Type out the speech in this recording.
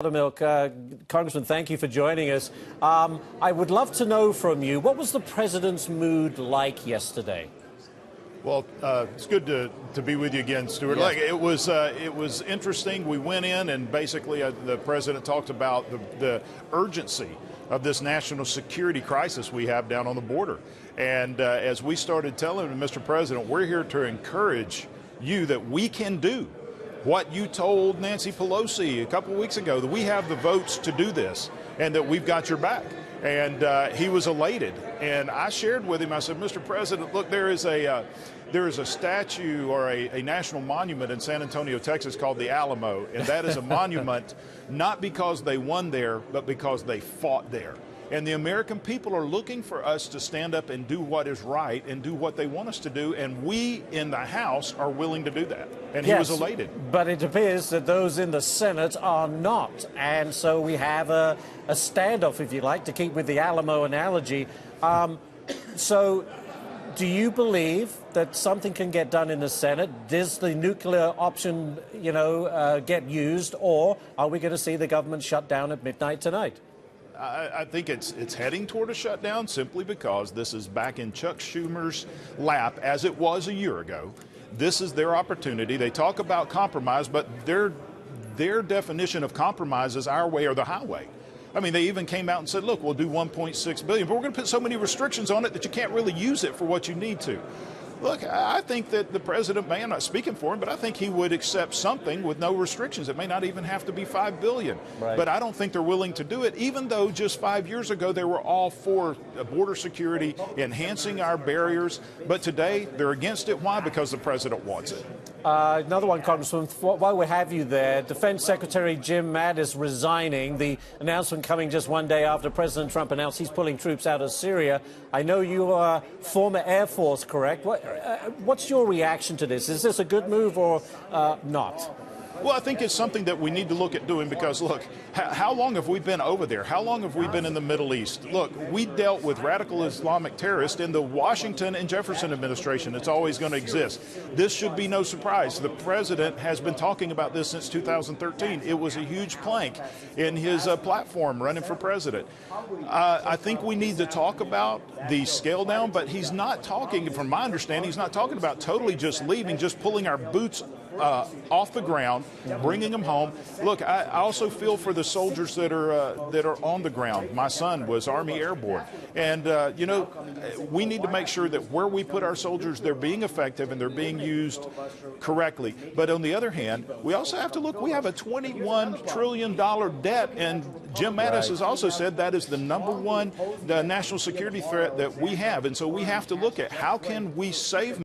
Loudermilk, Congressman, thank you for joining us. I would love to know from you, what was the president's mood like yesterday? Well, it's good to be with you again, Stuart. Yes. It was interesting. We went in and basically the president talked about the urgency of this national security crisis we have down on the border. And as we started telling him, Mr. President, we're here to encourage you that we can do what you told Nancy Pelosi a couple of weeks ago, that we have the votes to do this and that we've got your back. And he was elated. And I shared with him, I said, Mr. President, look, there is a statue or a national monument in San Antonio, Texas called the Alamo. And that is a monument not because they won there, but because they fought there. And the American people are looking for us to stand up and do what is right and do what they want us to do. And we in the House are willing to do that. And he was elated. But it appears that those in the Senate are not. And so we have a standoff, if you like, to keep with the Alamo analogy. So do you believe that something can get done in the Senate? Does the nuclear option, get used? Or are we going to see the government shut down at midnight tonight? I think it's heading toward a shutdown simply because this is back in Chuck Schumer's lap as it was a year ago. This is their opportunity. They talk about compromise, but their definition of compromise is our way or the highway. I mean, they even came out and said, look, we'll do $1.6 billion, but we're going to put so many restrictions on it that you can't really use it for what you need to. Look, I think that the president may, I'm not speaking for him, but I think he would accept something with no restrictions. It may not even have to be $5 billion. Right. But I don't think they're willing to do it, even though just 5 years ago they were all for border security, enhancing our barriers. But today they're against it. Why? Because the president wants it. Another one, Congressman, while we have you there, Defense Secretary Jim Mattis resigning, the announcement coming just one day after President Trump announced he's pulling troops out of Syria. I know you are former Air Force, correct? What's your reaction to this? Is this a good move or not? Well, I think it's something that we need to look at doing because, look, how long have we been over there? How long have we been in the Middle East? Look, we dealt with radical Islamic terrorists in the Washington and Jefferson administration. It's always going to exist. This should be no surprise. The president has been talking about this since 2013. It was a huge plank in his platform running for president. I think we need to talk about the scale down, but he's not talking, from my understanding, he's not talking about totally just leaving, just pulling our boots off the ground, bringing them home. Look, I also feel for the soldiers that are on the ground. My son was Army Airborne, and we need to make sure that where we put our soldiers, they're being effective and they're being used correctly. But on the other hand, we also have to look. We have a $21 trillion debt, and Jim Mattis has also said that is the #1 national security threat that we have, and so we have to look at how can we save